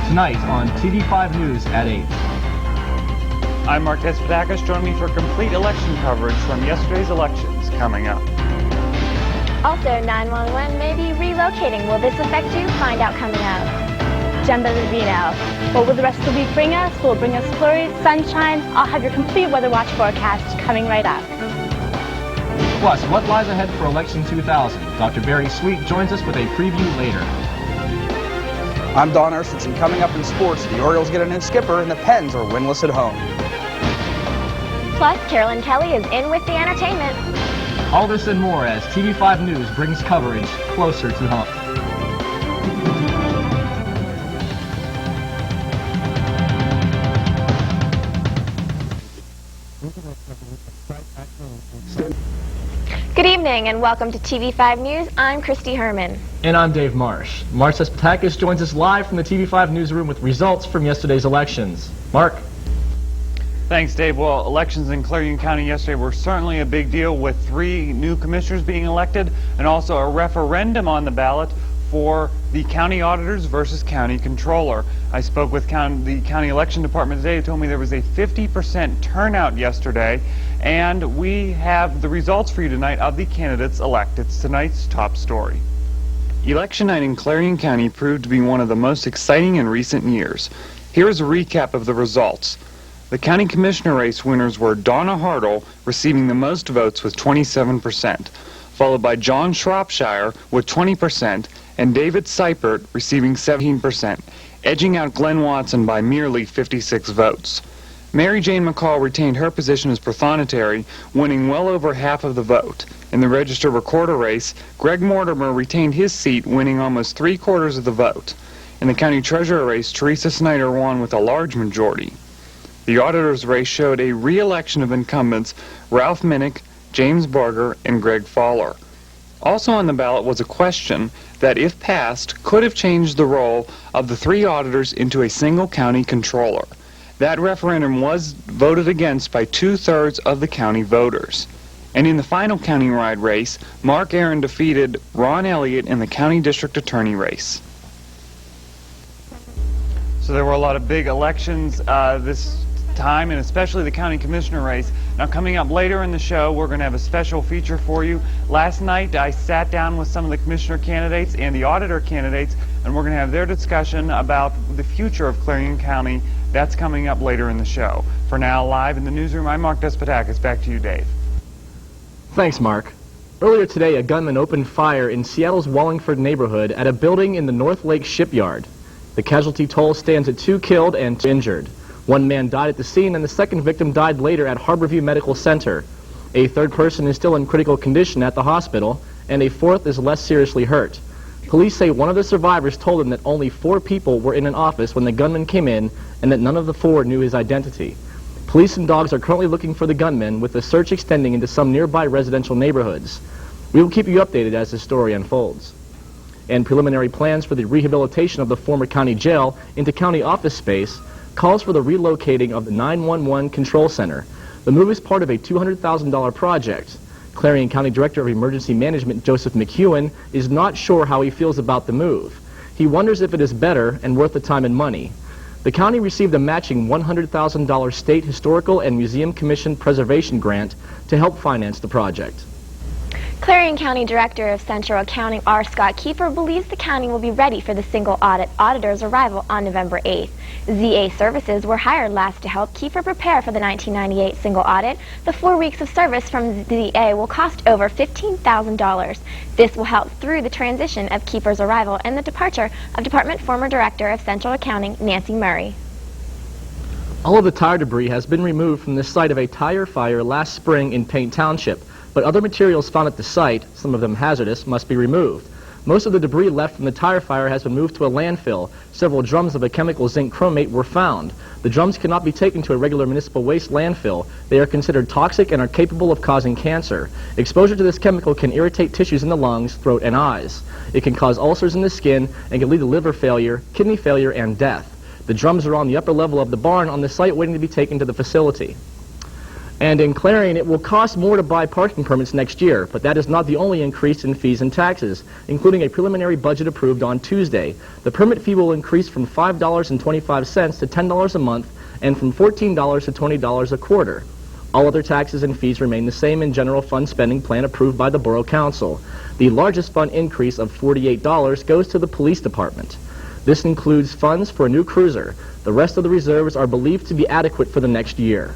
Tonight on TV5 News at 8. I'm Mark Despotakis. Join me for complete election coverage from yesterday's elections coming up. Also, 911 may be relocating. Will this affect you? Find out coming up. Jen Bellevino. What will the rest of the week bring us? Will it bring us flurries, sunshine? I'll have your complete weather watch forecast coming right up. Plus, what lies ahead for Election 2000? Dr. Barry Sweet joins us with a preview later. I'm Don Erstens, and coming up in sports, the Orioles get a new skipper and the Pens are winless at home. Plus, Carolyn Kelly is in with the entertainment. All this and more as TV5 News brings coverage closer to home. Good evening and welcome to TV5 News. I'm Christy Herman. And I'm Dave Marsh. Mark Despotakis joins us live from the TV5 newsroom with results from yesterday's elections. Mark. Thanks, Dave. Well, elections in Clarion County yesterday were certainly a big deal, with 3 new commissioners being elected and also a referendum on the ballot for the county auditors versus county controller. I spoke with the county election department today. They told me there was a 50% turnout yesterday, and we have the results for you tonight of the candidates elect. It's tonight's top story. Election night in Clarion County proved to be one of the most exciting in recent years. Here is a recap of the results. The county commissioner race winners were Donna Hartle, receiving the most votes with 27%, followed by John Shropshire with 20%, and David Seipert receiving 17%, edging out Glenn Watson by merely 56 votes. Mary Jane McCall retained her position as prothonotary, winning well over half of the vote. In the Register Recorder race, Greg Mortimer retained his seat, winning almost 3/4 of the vote. In the County Treasurer race, Teresa Snyder won with a large majority. The Auditor's race showed a re-election of incumbents Ralph Minnick, James Barger, and Greg Fowler. Also on the ballot was a question that, if passed, could have changed the role of the 3 auditors into a single county controller. That referendum was voted against by 2/3 of the county voters. And in the final countywide race, Mark Aaron defeated Ron Elliott in the county district attorney race. So there were a lot of big elections this time, and especially the county commissioner race. Now, coming up later in the show, we're going to have a special feature for you. Last night, I sat down with some of the commissioner candidates and the auditor candidates, and we're going to have their discussion about the future of Clarion County. That's coming up later in the show. For now, live in the newsroom, I'm Mark Despotakis. Back to you, Dave. Thanks, Mark. Earlier today, a gunman opened fire in Seattle's Wallingford neighborhood at a building in the North Lake shipyard. The casualty toll stands at 2 killed and 2 injured. 1 man died at the scene, and the second victim died later at Harborview Medical Center. A 3rd person is still in critical condition at the hospital, and a 4th is less seriously hurt. Police say one of the survivors told them that only 4 people were in an office when the gunman came in, and that none of the 4 knew his identity. Police and dogs are currently looking for the gunman, with the search extending into some nearby residential neighborhoods. We will keep you updated as the story unfolds. And preliminary plans for the rehabilitation of the former county jail into county office space calls for the relocating of the 911 control center. The move is part of a $200,000 project. Clarion County Director of Emergency Management Joseph McEwen is not sure how he feels about the move. He wonders if it is better and worth the time and money. The county received a matching $100,000 State Historical and Museum Commission Preservation Grant to help finance the project. Clarion County Director of Central Accounting R. Scott Kiefer believes the county will be ready for the single auditor's arrival on November 8th. ZA Services were hired last to help Kiefer prepare for the 1998 single audit. The 4 weeks of service from ZA will cost over $15,000. This will help through the transition of Kiefer's arrival and the departure of Department former Director of Central Accounting Nancy Murray. All of the tire debris has been removed from the site of a tire fire last spring in Paint Township, but other materials found at the site, some of them hazardous, must be removed. Most of the debris left from the tire fire has been moved to a landfill. Several drums of a chemical zinc chromate were found. The drums cannot be taken to a regular municipal waste landfill. They are considered toxic and are capable of causing cancer. Exposure to this chemical can irritate tissues in the lungs, throat, and eyes. It can cause ulcers in the skin and can lead to liver failure, kidney failure, and death. The drums are on the upper level of the barn on the site waiting to be taken to the facility. And in Clarion, it will cost more to buy parking permits next year, but that is not the only increase in fees and taxes, including a preliminary budget approved on Tuesday. The permit fee will increase from $5.25 to $10 a month and from $14 to $20 a quarter. All other taxes and fees remain the same in general fund spending plan approved by the Borough Council. The largest fund increase of $48 goes to the police department. This includes funds for a new cruiser. The rest of the reserves are believed to be adequate for the next year.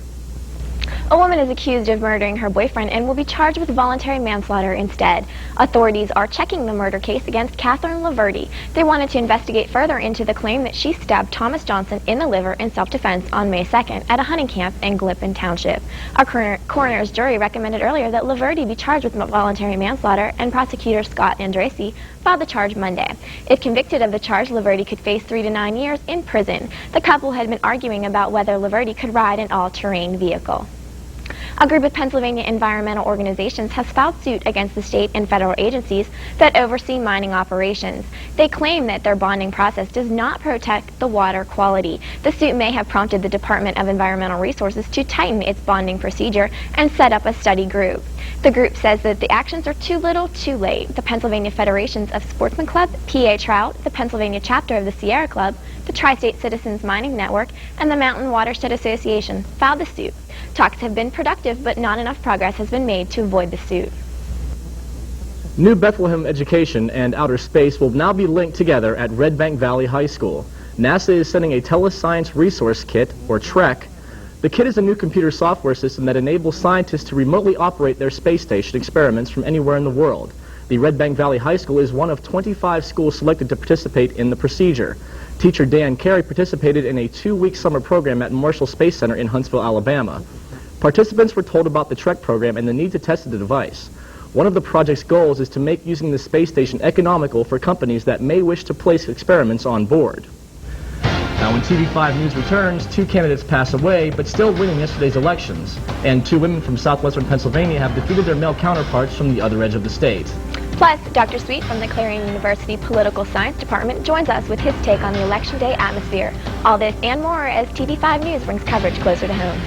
A woman is accused of murdering her boyfriend and will be charged with voluntary manslaughter instead. Authorities are checking the murder case against Catherine Laverty. They wanted to investigate further into the claim that she stabbed Thomas Johnson in the liver in self-defense on May 2nd at a hunting camp in Glippen Township. A coroner's jury recommended earlier that Laverty be charged with voluntary manslaughter, and prosecutor Scott Andrasi filed the charge Monday. If convicted of the charge, Laverty could face 3 to 9 years in prison. The couple had been arguing about whether Laverty could ride an all-terrain vehicle. A group of Pennsylvania environmental organizations has filed suit against the state and federal agencies that oversee mining operations. They claim that their bonding process does not protect the water quality. The suit may have prompted the Department of Environmental Resources to tighten its bonding procedure and set up a study group. The group says that the actions are too little, too late. The Pennsylvania Federations of Sportsman Club, PA Trout, the Pennsylvania chapter of the Sierra Club, the Tri-State Citizens Mining Network, and the Mountain Watershed Association filed the suit. Talks have been productive, but not enough progress has been made to avoid the suit. New Bethlehem Education and Outer Space will now be linked together at Red Bank Valley High School. NASA is sending a Telescience Resource Kit, or TREC. The kit is a new computer software system that enables scientists to remotely operate their space station experiments from anywhere in the world. The Red Bank Valley High School is one of 25 schools selected to participate in the procedure. Teacher Dan Carey participated in a 2-week summer program at Marshall Space Center in Huntsville, Alabama. Participants were told about the TREC program and the need to test the device. One of the project's goals is to make using the space station economical for companies that may wish to place experiments on board. Now, when TV5 News returns, 2 candidates pass away, but still winning yesterday's elections. And 2 women from southwestern Pennsylvania have defeated their male counterparts from the other edge of the state. Plus, Dr. Sweet from the Clarion University Political Science Department joins us with his take on the Election Day atmosphere. All this and more as TV5 News brings coverage closer to home.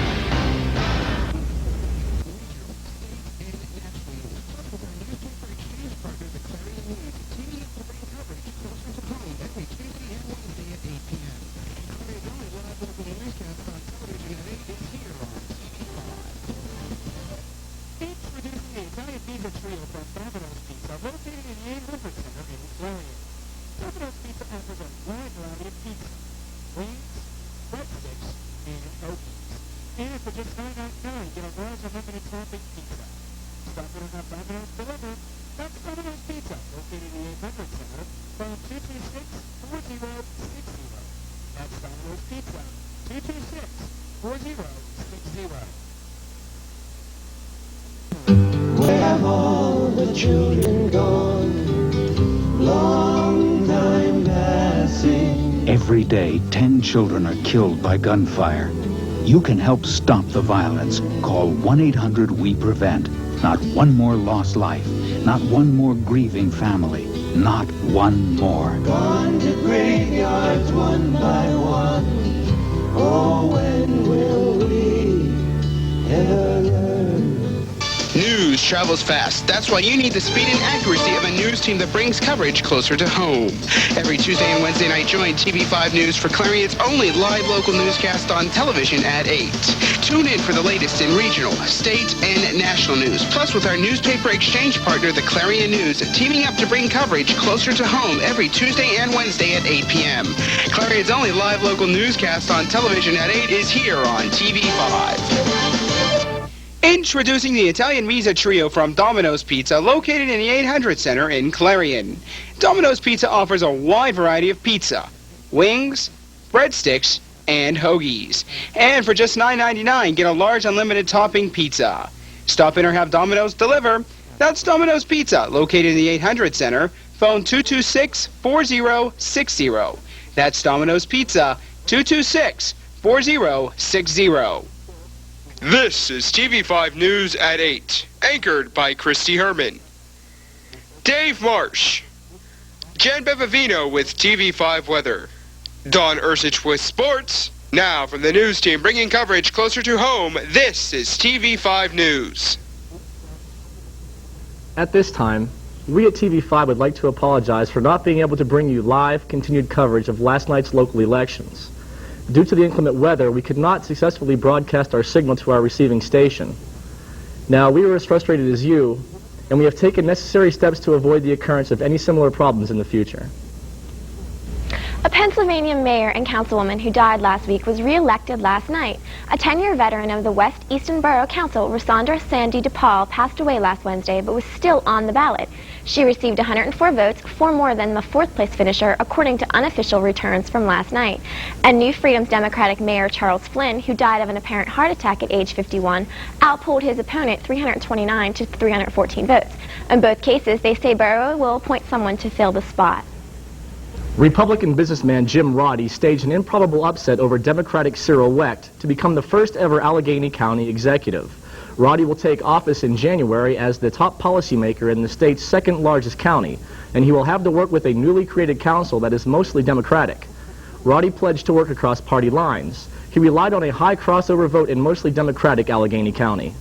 Where have all the children gone? Long time passing. Every day, 10 children are killed by gunfire. You can help stop the violence. Call 1-800-WE-PREVENT. Not one more lost life. Not one more grieving family. Not one more. Gone to graveyards one by one. Oh, when will we ever learn? News travels fast. That's why you need the speed and accuracy of a news team that brings coverage closer to home. Every Tuesday and Wednesday night, join TV5 News for Clarion's only live local newscast on television at 8. Tune in for the latest in regional, state, and national news. Plus, with our newspaper exchange partner, the Clarion News, teaming up to bring coverage closer to home every Tuesday and Wednesday at 8 p.m. Clarion's only live local newscast on television at 8 is here on TV5. Introducing the Italian Pizza Trio from Domino's Pizza, located in the 800 Center in Clarion. Domino's Pizza offers a wide variety of pizza, wings, breadsticks, and hoagies. And for just $9.99, get a large unlimited topping pizza. Stop in or have Domino's deliver. That's Domino's Pizza, located in the 800 Center. Phone 226-4060. That's Domino's Pizza, 226-4060. This is TV5 News at 8, anchored by Christy Herman. Dave Marsh, Jen Bevavino with TV5 Weather, Don Ursich with Sports, Now, from the news team bringing coverage closer to home, this is TV5 News. At this time, we at TV5 would like to apologize for not being able to bring you live, continued coverage of last night's local elections. Due to the inclement weather, we could not successfully broadcast our signal to our receiving station. Now, we are as frustrated as you, and we have taken necessary steps to avoid the occurrence of any similar problems in the future. A Pennsylvania mayor and councilwoman who died last week was re-elected last night. A 10-year veteran of the West Easton Borough Council, Rosandra Sandy DePaul, passed away last Wednesday but was still on the ballot. She received 104 votes, 4 more than the fourth-place finisher, according to unofficial returns from last night. And New Freedom's Democratic Mayor Charles Flynn, who died of an apparent heart attack at age 51, outpolled his opponent 329 to 314 votes. In both cases, they say Borough will appoint someone to fill the spot. Republican businessman Jim Roddy staged an improbable upset over Democratic Cyril Wecht to become the first ever Allegheny County executive. Roddy will take office in January as the top policymaker in the state's second largest county, and he will have to work with a newly created council that is mostly Democratic. Roddy pledged to work across party lines. He relied on a high crossover vote in mostly Democratic Allegheny County.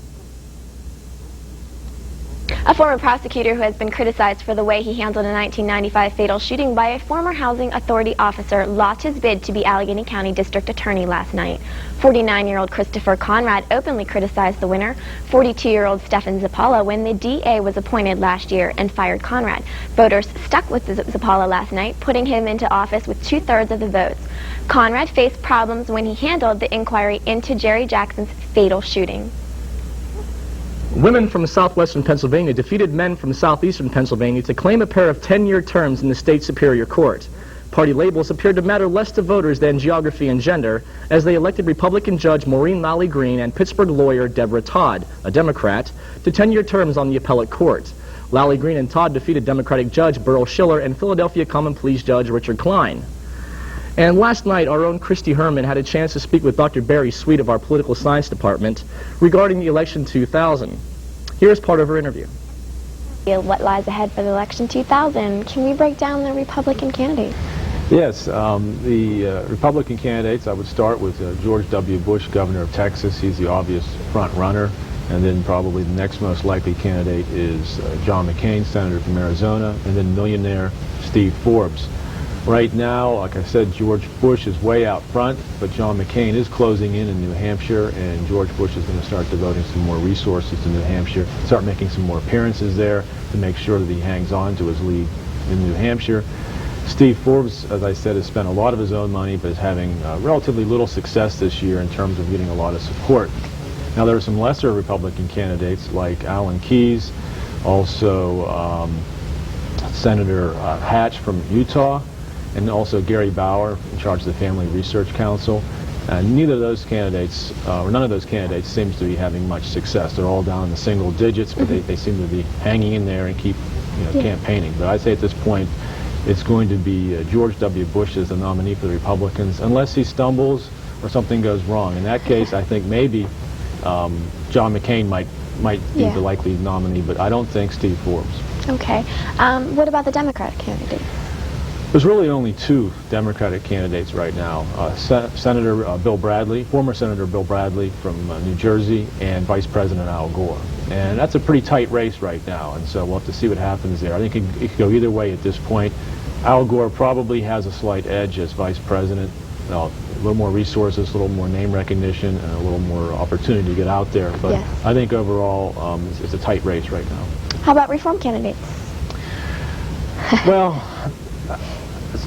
A former prosecutor who has been criticized for the way he handled a 1995 fatal shooting by a former housing authority officer lost his bid to be Allegheny County District Attorney last night. 49-year-old Christopher Conrad openly criticized the winner, 42-year-old Stephen Zappala, when the DA was appointed last year and fired Conrad. Voters stuck with Zappala last night, putting him into office with 2/3 of the votes. Conrad faced problems when he handled the inquiry into Jerry Jackson's fatal shooting. Women from southwestern Pennsylvania defeated men from southeastern Pennsylvania to claim a pair of 10-year terms in the state Superior Court. Party labels appeared to matter less to voters than geography and gender, as they elected Republican Judge Maureen Lally Green and Pittsburgh lawyer Deborah Todd, a Democrat, to 10-year terms on the appellate court. Lally Green and Todd defeated Democratic Judge Burl Schiller and Philadelphia Common Pleas Judge Richard Klein. And last night, our own Christy Herman had a chance to speak with Dr. Barry Sweet of our Political Science Department regarding the election 2000. Here's part of her interview. What lies ahead for the election 2000? Can we break down the Republican candidates? Yes, the Republican candidates, I would start with George W. Bush, governor of Texas. He's the obvious front runner. And then probably the next most likely candidate is John McCain, senator from Arizona, and then millionaire Steve Forbes. Right now, like I said, George Bush is way out front, but John McCain is closing in New Hampshire, and George Bush is going to start devoting some more resources to New Hampshire, start making some more appearances there to make sure that he hangs on to his lead in New Hampshire. Steve Forbes, as I said, has spent a lot of his own money, but is having relatively little success this year in terms of getting a lot of support. Now, there are some lesser Republican candidates like Alan Keyes, also Senator Hatch from Utah, and also Gary Bauer, in charge of the Family Research Council. Neither of those candidates, or none of those candidates, seems to be having much success. They're all down in the single digits, but they seem to be hanging in there and keep, campaigning. But I'd say at this point, it's going to be George W. Bush as the nominee for the Republicans, unless he stumbles or something goes wrong. In that case, I think maybe John McCain might be the likely nominee, but I don't think Steve Forbes. Okay. What about the Democratic candidates? There's really only 2 Democratic candidates right now. Senator Bill Bradley, former Senator Bill Bradley from New Jersey, and Vice President Al Gore. And that's a pretty tight race right now, and so we'll have to see what happens there. I think it could go either way at this point. Al Gore probably has a slight edge as Vice President. A little more resources, a little more name recognition, and a little more opportunity to get out there. But yes, I think overall it's a tight race right now. How about reform candidates? Well,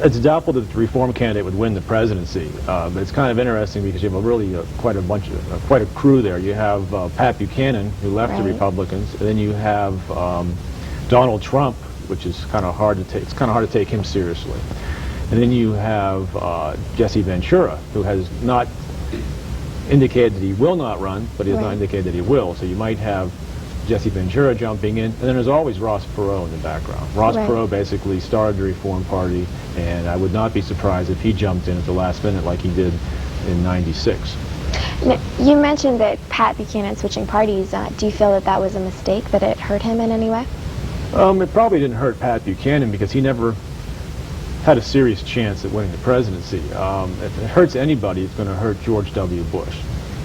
it's doubtful that the reform candidate would win the presidency, but it's kind of interesting because you have quite a crew there. You have Pat Buchanan, who left the Republicans, and then you have Donald Trump, which is kind of hard to take. It's kind of hard to take him seriously. And then you have Jesse Ventura, who has not indicated that he will not run, but he has not indicated that he will. So you might have Jesse Ventura jumping in, and then there's always Ross Perot in the background. Ross Perot basically started the Reform Party, and I would not be surprised if he jumped in at the last minute like he did in '96. Now, you mentioned that Pat Buchanan switching parties. Do you feel that that was a mistake, that it hurt him in any way? It probably didn't hurt Pat Buchanan because he never had a serious chance at winning the presidency. If it hurts anybody, it's going to hurt George W. Bush,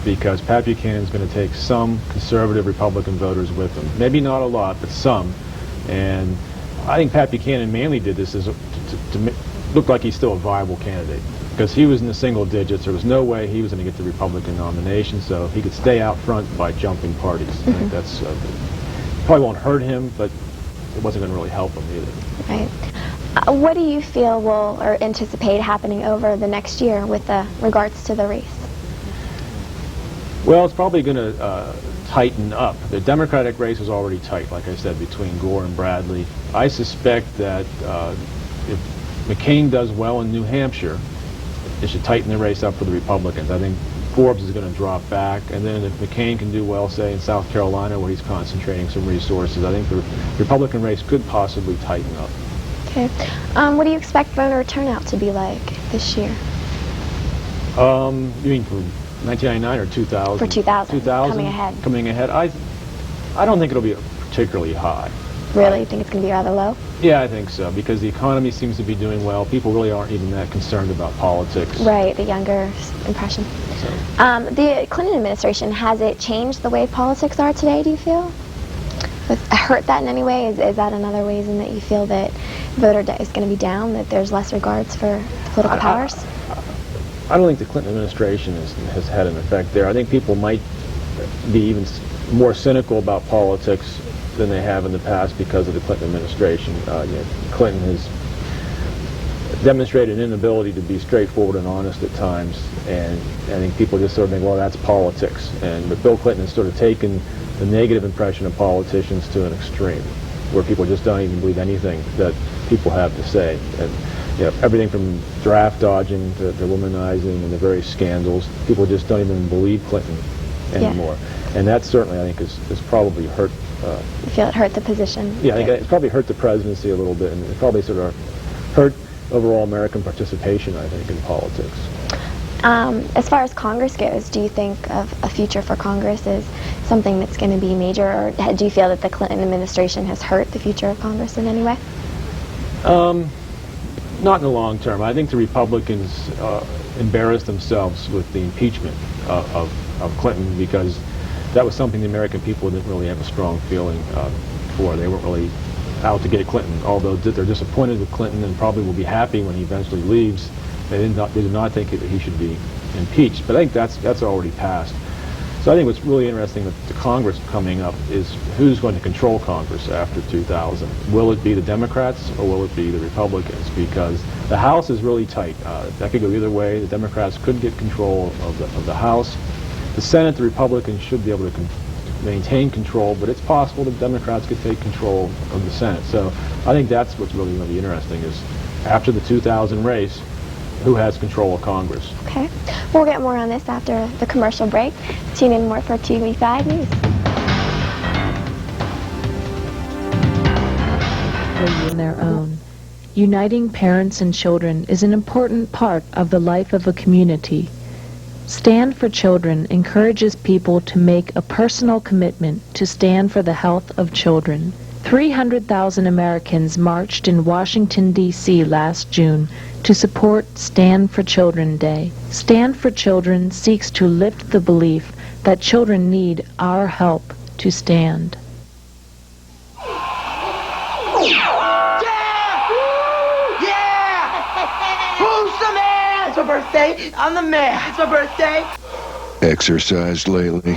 because Pat Buchanan is going to take some conservative Republican voters with him. Maybe not a lot, but some. And I think Pat Buchanan mainly did this to look like he's still a viable candidate, because he was in the single digits. There was no way he was going to get the Republican nomination, so he could stay out front by jumping parties. I think that's probably won't hurt him, but it wasn't going to really help him either. Right. What do you feel will or anticipate happening over the next year with regards to the race? Well, it's probably going to tighten up. The Democratic race is already tight, like I said, between Gore and Bradley. I suspect that if McCain does well in New Hampshire, it should tighten the race up for the Republicans. I think Forbes is going to drop back, and then if McCain can do well, say, in South Carolina, where he's concentrating some resources, I think the Republican race could possibly tighten up. Okay. What do you expect voter turnout to be like this year? You mean for 1999 or 2000? For 2000. 2000? Coming ahead. Coming ahead. I don't think it'll be particularly high. Really? You think it's going to be rather low? Yeah, I think so, because the economy seems to be doing well. People really aren't even that concerned about politics. Right, the younger impression. So. The Clinton administration, has it changed the way politics are today, do you feel? Hurt that in any way? Is that another reason that you feel that voter is going to be down, that there's less regards for political powers? I don't think the Clinton administration has had an effect there. I think people might be even more cynical about politics than they have in the past because of the Clinton administration. Clinton has demonstrated an inability to be straightforward and honest at times, and I think people just sort of think, well, that's politics. But Bill Clinton has sort of taken the negative impression of politicians to an extreme, where people just don't even believe anything that people have to say. And everything from draft dodging to womanizing and the various scandals, people just don't even believe Clinton anymore. Yeah. And that certainly, I think, has probably hurt. You feel it hurt the position? Yeah, I think it's probably hurt the presidency a little bit, and it probably sort of hurt overall American participation, I think, in politics. As far as Congress goes, do you think of a future for Congress as something that's going to be major, or do you feel that the Clinton administration has hurt the future of Congress in any way? Not in the long term. I think the Republicans embarrassed themselves with the impeachment of Clinton, because that was something the American people didn't really have a strong feeling for. They weren't really out to get Clinton, although they're disappointed with Clinton and probably will be happy when he eventually leaves. They did not think that he should be impeached, but I think that's already passed. So I think what's really interesting with the Congress coming up is who's going to control Congress after 2000. Will it be the Democrats or will it be the Republicans? Because the House is really tight. That could go either way. The Democrats could get control of the House. The Senate, the Republicans should be able to maintain control, but it's possible the Democrats could take control of the Senate. So I think that's what's really going to be interesting, is after the 2000 race, who has control of Congress. Okay. We'll get more on this after the commercial break. Tune in more for TV5 News. In their own. Uniting parents and children is an important part of the life of a community. Stand for Children encourages people to make a personal commitment to stand for the health of children. 300,000 Americans marched in Washington, D.C. last June to support Stand for Children Day. Stand for Children seeks to lift the belief that children need our help to stand. Who's the man? It's my birthday. I'm the man. It's my birthday. Exercised lately?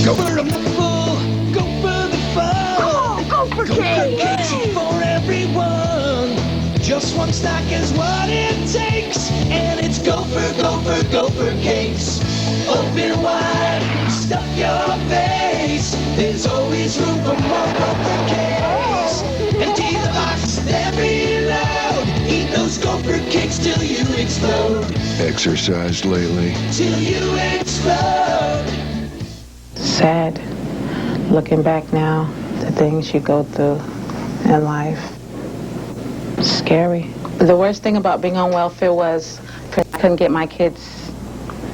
Go for the full, go for the fun. Go for cake. Cakes for everyone. Just one stack is what it takes. And it's go for cakes. Open wide, stuff your face. There's always room for more Gopher cakes. Empty the box, they're reload. Eat those Gopher cakes till you explode. Exercised lately? Till you explode. Sad, looking back now, the things you go through in life. Scary. The worst thing about being on welfare was I couldn't get my kids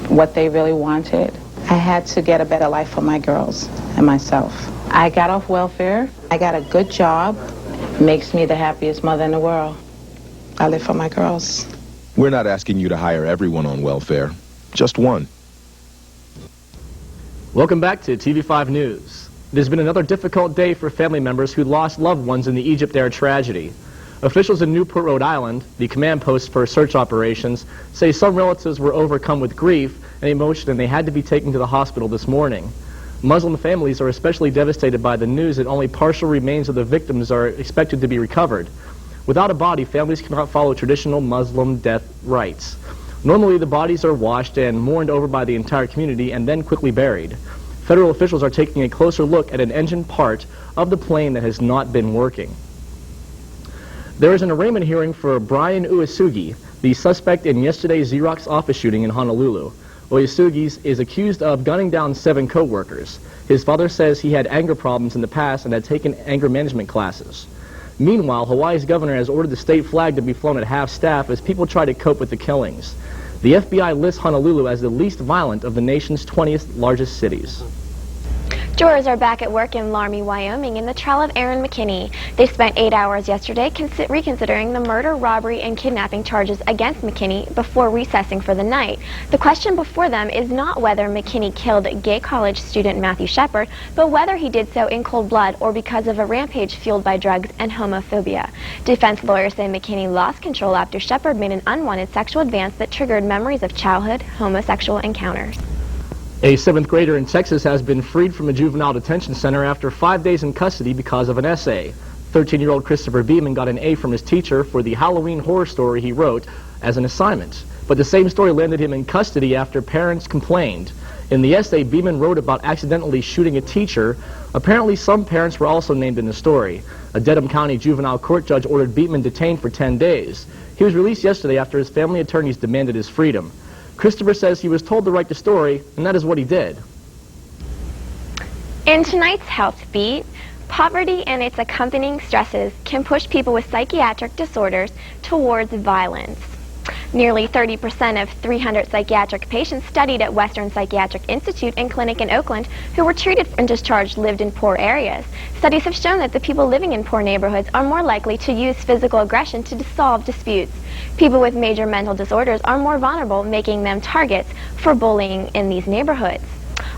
what they really wanted. I had to get a better life for my girls and myself. I got off welfare. I got a good job. makes me the happiest mother in the world. I live for my girls. We're not asking you to hire everyone on welfare, just one. Welcome back to TV5 News. It has been another difficult day for family members who lost loved ones in the Egypt Air tragedy. Officials in Newport, Rhode Island, the command post for search operations, say some relatives were overcome with grief and emotion and they had to be taken to the hospital this morning. Muslim families are especially devastated by the news that only partial remains of the victims are expected to be recovered. Without a body, families cannot follow traditional Muslim death rites. Normally, the bodies are washed and mourned over by the entire community and then quickly buried. Federal officials are taking a closer look at an engine part of the plane that has not been working. There is an arraignment hearing for Brian Uesugi, the suspect in yesterday's Xerox office shooting in Honolulu. Uesugi is accused of gunning down 7 co-workers. His father says he had anger problems in the past and had taken anger management classes. Meanwhile, Hawaii's governor has ordered the state flag to be flown at half-staff as people try to cope with the killings. The FBI lists Honolulu as the least violent of the nation's 20th largest cities. Jurors are back at work in Laramie, Wyoming in the trial of Aaron McKinney. They spent 8 hours yesterday reconsidering the murder, robbery, and kidnapping charges against McKinney before recessing for the night. The question before them is not whether McKinney killed gay college student Matthew Shepard, but whether he did so in cold blood or because of a rampage fueled by drugs and homophobia. Defense lawyers say McKinney lost control after Shepard made an unwanted sexual advance that triggered memories of childhood homosexual encounters. A 7th grader in Texas has been freed from a juvenile detention center after 5 days in custody because of an essay. 13-year-old Christopher Beeman got an A from his teacher for the Halloween horror story he wrote as an assignment. But the same story landed him in custody after parents complained. In the essay, Beeman wrote about accidentally shooting a teacher. Apparently, some parents were also named in the story. A Dedham County juvenile court judge ordered Beeman detained for 10 days. He was released yesterday after his family attorneys demanded his freedom. Christopher says he was told to write the story, and that is what he did. In tonight's Health Beat, poverty and its accompanying stresses can push people with psychiatric disorders towards violence. Nearly 30% of 300 psychiatric patients studied at Western Psychiatric Institute and Clinic in Oakland who were treated and discharged lived in poor areas. Studies have shown that the people living in poor neighborhoods are more likely to use physical aggression to solve disputes. People with major mental disorders are more vulnerable, making them targets for bullying in these neighborhoods.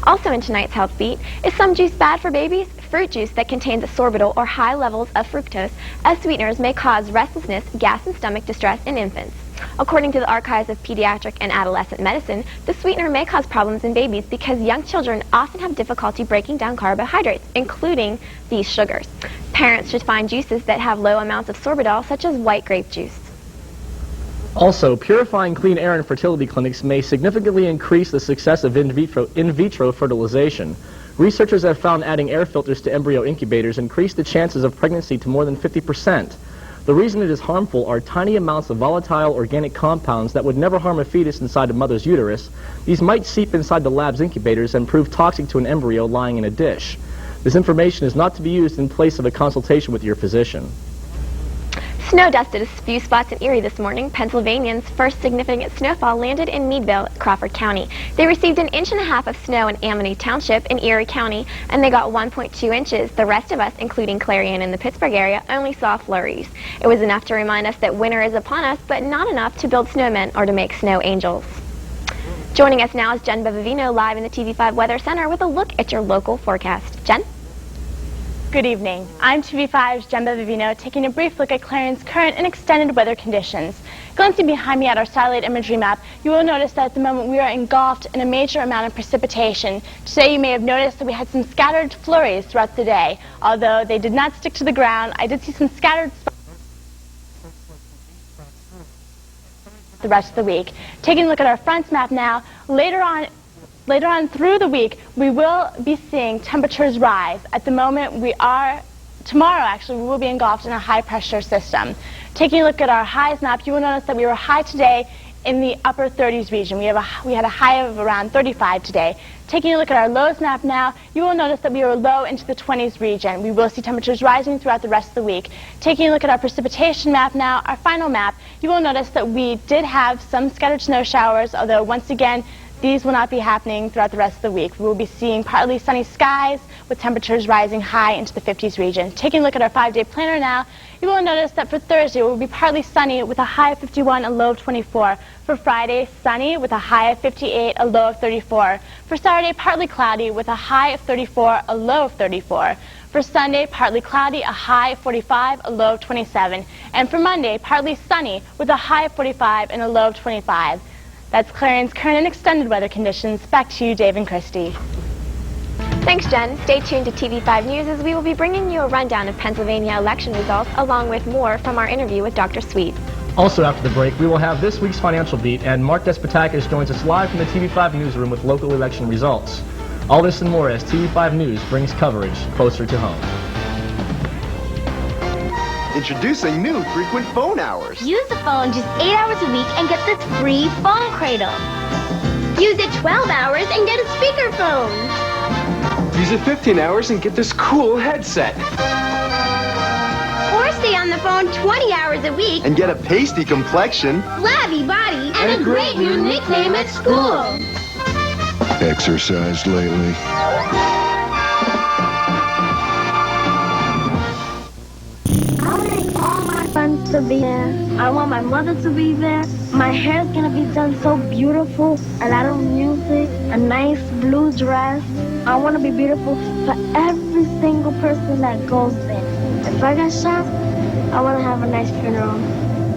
Also in tonight's Health Beat, is some juice bad for babies? Fruit juice that contains sorbitol or high levels of fructose as sweeteners may cause restlessness, gas, and stomach distress in infants. According to the Archives of Pediatric and Adolescent Medicine, the sweetener may cause problems in babies because young children often have difficulty breaking down carbohydrates, including these sugars. Parents should find juices that have low amounts of sorbitol, such as white grape juice. Also, purifying clean air in fertility clinics may significantly increase the success of in vitro fertilization. Researchers have found adding air filters to embryo incubators increase the chances of pregnancy to more than 50%. The reason it is harmful are tiny amounts of volatile organic compounds that would never harm a fetus inside a mother's uterus. These might seep inside the lab's incubators and prove toxic to an embryo lying in a dish. This information is not to be used in place of a consultation with your physician. Snow dusted a few spots in Erie this morning. Pennsylvanians' first significant snowfall landed in Meadville, Crawford County. They received 1.5 inches of snow in Amity Township in Erie County, and they got 1.2 inches. The rest of us, including Clarion and the Pittsburgh area, only saw flurries. It was enough to remind us that winter is upon us, but not enough to build snowmen or to make snow angels. Joining us now is Jen Bevavino live in the TV5 Weather Center with a look at your local forecast. Jen? Good evening. I'm TV5's Jen Bevavino taking a brief look at Clarion's current and extended weather conditions. Glancing behind me at our satellite imagery map, you will notice that at the moment we are engulfed in a major amount of precipitation. Today you may have noticed that we had some scattered flurries throughout the day. Although they did not stick to the ground, I did see some scattered spots the rest of the week. Taking a look at our fronts map now, later on through the week, we will be seeing temperatures rise. At the moment, tomorrow actually, we will be engulfed in a high pressure system. Taking a look at our highs map, you will notice that we were high today in the upper 30s region. We had a high of around 35 today. Taking a look at our lows map now, you will notice that we are low into the 20s region. We will see temperatures rising throughout the rest of the week. Taking a look at our precipitation map now, our final map, you will notice that we did have some scattered snow showers, although once again, these will not be happening throughout the rest of the week. We will be seeing partly sunny skies with temperatures rising high into the 50s region. Taking a look at our 5-day planner now, you will notice that for Thursday it will be partly sunny with a high of 51, a low of 24. For Friday, sunny with a high of 58, a low of 34. For Saturday, partly cloudy with a high of 34, a low of 34. For Sunday, partly cloudy, a high of 45, a low of 27. And for Monday, partly sunny with a high of 45 and a low of 25. That's Clarion's current and extended weather conditions. Back to you, Dave and Christy. Thanks, Jen. Stay tuned to TV5 News as we will be bringing you a rundown of Pennsylvania election results along with more from our interview with Dr. Sweet. Also after the break, we will have this week's financial beat, and Mark Despotakis joins us live from the TV5 newsroom with local election results. All this and more as TV5 News brings coverage closer to home. Introducing new frequent phone hours. Use the phone just 8 hours a week and get this free phone cradle. Use it 12 hours and get a speakerphone. Use it 15 hours and get this cool headset. Or stay on the phone 20 hours a week And get a pasty complexion. flabby body, and a great new nickname at school. Exercised lately? I want all my friends to be there. I want my mother to be there. My hair's gonna be done so beautiful. A lot of music, a nice blue dress. I want to be beautiful for every single person that goes there. If I get shot, I want to have a nice funeral.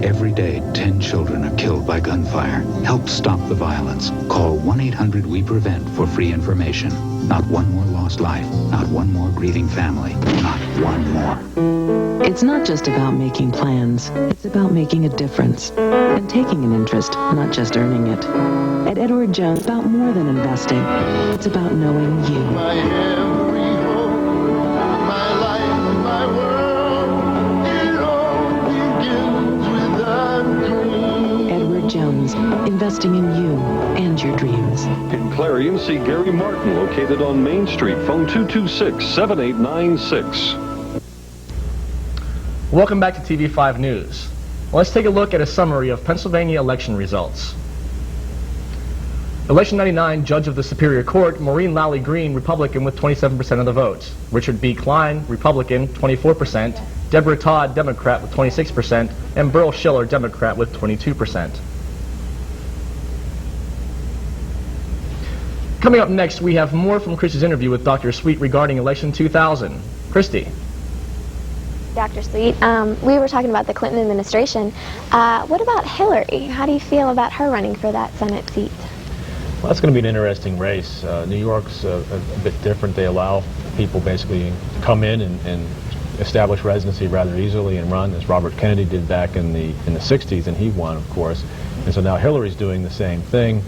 Every day, 10 children are killed by gunfire. Help stop the violence. Call 1-800-WE-PREVENT for free information. Not one more lost life. Not one more grieving family. Not one more. It's not just about making plans. It's about making a difference. And taking an interest, not just earning it. At Edward Jones, it's about more than investing. It's about knowing you. My every hope, my life, my world, it all begins with a dream. Edward Jones, investing in you and your dreams. In Clarion, see Gary Martin, located on Main Street. Phone 226-7896. Welcome back to TV5 News. Let's take a look at a summary of Pennsylvania election results. Election 99, Judge of the Superior Court, Maureen Lally Green, Republican, with 27% of the votes. Richard B. Klein, Republican, 24%. Deborah Todd, Democrat, with 26%. And Burl Schiller, Democrat, with 22%. Coming up next, we have more from Christy's interview with Dr. Sweet regarding Election 2000. Christy. Dr. Sweet, we were talking about the Clinton administration. What about Hillary? How do you feel about her running for that Senate seat? Well, that's going to be an interesting race. New York's a bit different. They allow people basically to come in and establish residency rather easily and run, as Robert Kennedy did back in the 60s, and he won, of course. And so now Hillary's doing the same thing.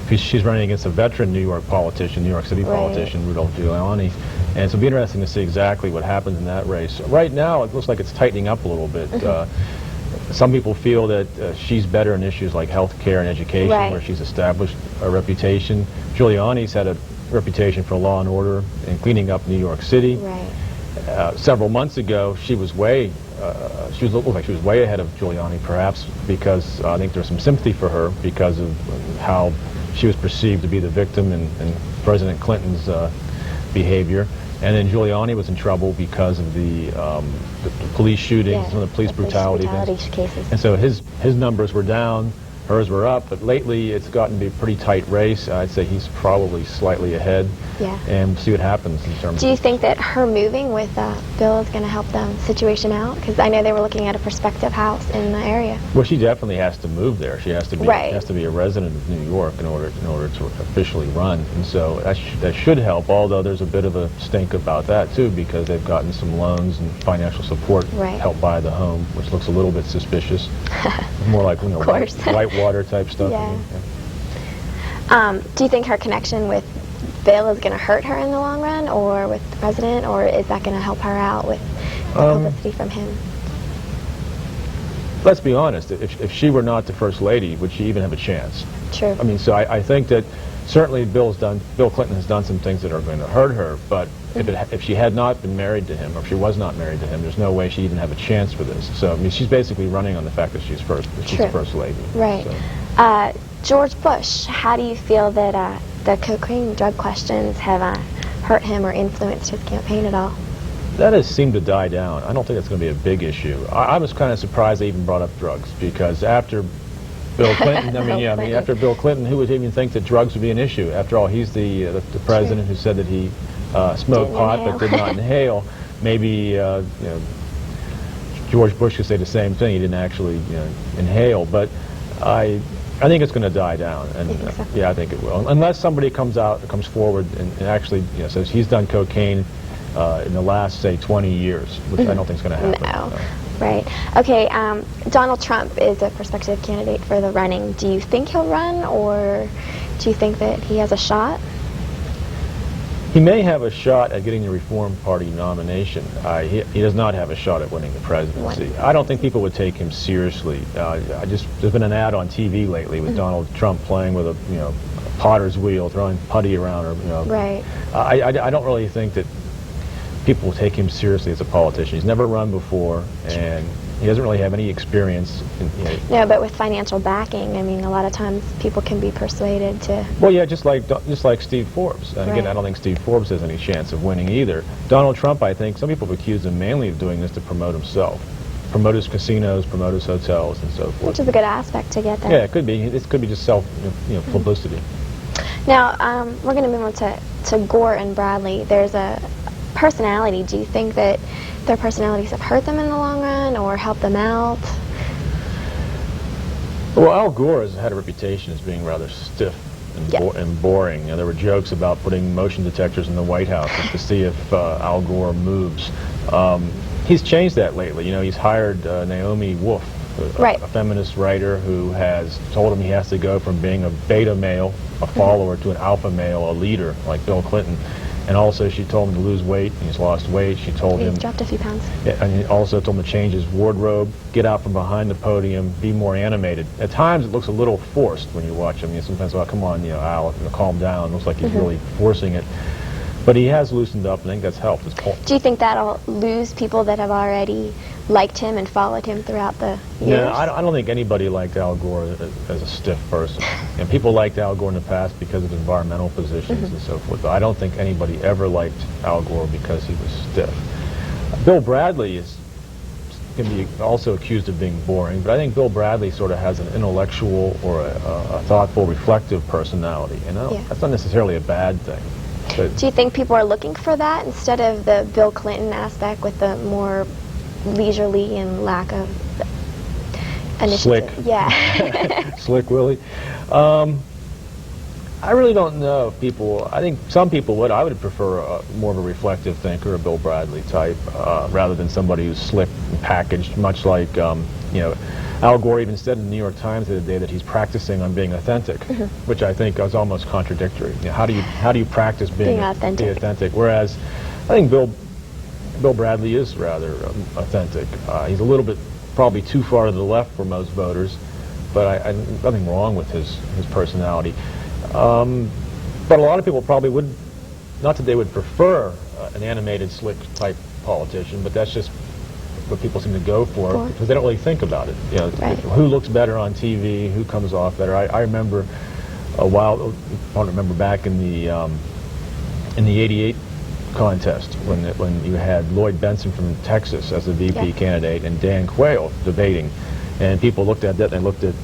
She's running against a veteran New York politician, New York City politician, Rudolph Giuliani. And so it'll be interesting to see exactly what happens in that race. Right now, it looks like it's tightening up a little bit. Some people feel that she's better in issues like health care and education, where she's established a reputation. Giuliani's had a reputation for law and order and cleaning up New York City. Several months ago, she was looked like she was way ahead of Giuliani, perhaps because I think there's some sympathy for her because of how she was perceived to be the victim in President Clinton's behavior. And then Giuliani was in trouble because of the police shootings, some of the police brutality cases. And so his numbers were down, hers were up, but lately it's gotten to be a pretty tight race. I'd say he's probably slightly ahead. And we'll see what happens in terms Do you think that her moving with Bill is going to help the situation out? Because I know they were looking at a prospective house in the area. Well, she definitely has to move there. She has to be has to be a resident of New York in order to officially run, and so that should help. Although there's a bit of a stink about that too, because they've gotten some loans and financial support to help buy the home, which looks a little bit suspicious. More like whitewater type stuff. Do you think her connection with Bill is going to hurt her in the long run, or with the president, or is that going to help her out with the publicity from him? Let's be honest. If she were not the first lady, would she even have a chance? True. I mean, so I think that certainly Bill Clinton has done some things that are going to hurt her, but if she had not been married to him, or if she was not married to him, there's no way she'd even have a chance for this. So I mean, she's basically running on the fact that she's the first lady. Right. So. George Bush, how do you feel that the cocaine drug questions have hurt him or influenced his campaign at all? That has seemed to die down. I don't think it's going to be a big issue. I was kind of surprised they even brought up drugs, because after Bill Clinton, after Bill Clinton, who would even think that drugs would be an issue? After all, he's the president who said that he smoked pot but did not inhale. Maybe George Bush could say the same thing. He didn't actually inhale, but I think it's going to die down, and yeah, I think it will, unless somebody comes forward and actually says he's done cocaine in the last, say, 20 years, which I don't think is going to happen. No. Right. Okay, Donald Trump is a prospective candidate for the running. Do you think he'll run, or do you think that he has a shot? He may have a shot at getting the Reform Party nomination. He does not have a shot at winning the presidency. I don't think people would take him seriously. There's been an ad on TV lately with Donald Trump playing with a potter's wheel, throwing putty around, or Right. I don't really think that people will take him seriously as a politician. He's never run before, and he doesn't really have any experience. No, but with financial backing, I mean, a lot of times people can be persuaded to... Well, yeah, just like Steve Forbes. And again, I don't think Steve Forbes has any chance of winning either. Donald Trump, I think, some people have accused him mainly of doing this to promote himself. Promote his casinos, promote his hotels, and so forth. Which is a good aspect to get there. Yeah, it could be. It could be just publicity. Now, we're going to move on to Gore and Bradley. There's a personality. Do you think that their personalities have hurt them in the long run or helped them out? Well, Al Gore has had a reputation as being rather stiff and boring. There were jokes about putting motion detectors in the White House to see if Al Gore moves. He's changed that lately. He's hired Naomi Wolf, a feminist writer, who has told him he has to go from being a beta male, a follower, to an alpha male, a leader, like Bill Clinton. And also, she told him to lose weight, and he's lost weight. She told him... He's dropped a few pounds. Yeah, and he also told him to change his wardrobe, get out from behind the podium, be more animated. At times, it looks a little forced when you watch him. Sometimes, oh, come on, Al, calm down. It looks like he's really forcing it. But he has loosened up, and I think that's helped. Do you think that'll lose people that have already liked him and followed him throughout the years? Yeah, I don't think anybody liked Al Gore as a stiff person. And people liked Al Gore in the past because of environmental positions and so forth. But I don't think anybody ever liked Al Gore because he was stiff. Bill Bradley can be also accused of being boring, but I think Bill Bradley sort of has an intellectual or a thoughtful, reflective personality. That's not necessarily a bad thing. Do you think people are looking for that instead of the Bill Clinton aspect with the more leisurely and lack of initiative? Slick. Yeah. Slick Willie. I really don't know if people... I think some people would. I would prefer more of a reflective thinker, a Bill Bradley type, rather than somebody who's slick and packaged, much like, Al Gore even said in the New York Times the other day that he's practicing on being authentic, which I think is almost contradictory. How do you practice being authentic? Whereas I think Bill Bradley is rather authentic. He's a little bit probably too far to the left for most voters, but nothing wrong with his personality. But a lot of people probably would, not that they would prefer an animated, slick type politician, but that's just what people seem to go for because they don't really think about it. Who looks better on TV, who comes off better. I remember a while, I don't remember back in the '88 contest when you had Lloyd Bentsen from Texas as the VP candidate and Dan Quayle debating, and people looked at that and they looked at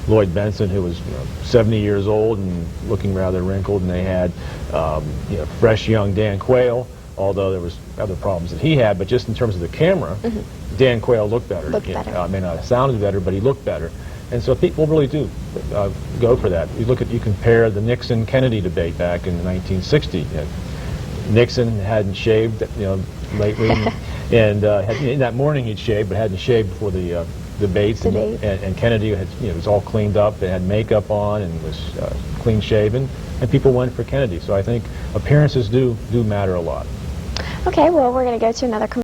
Lloyd Bentsen, who was 70 years old and looking rather wrinkled, and they had fresh young Dan Quayle, although there was other problems that he had, but just in terms of the camera, Dan Quayle looked better. May not have sounded better, but he looked better. And so people really do go for that. You compare the Nixon-Kennedy debate back in 1960. Nixon hadn't shaved, lately, and that morning he'd shaved, but hadn't shaved before the debates. And Kennedy was all cleaned up and had makeup on and was clean shaven, and people went for Kennedy. So I think appearances do matter a lot. Okay, well, we're going to go to another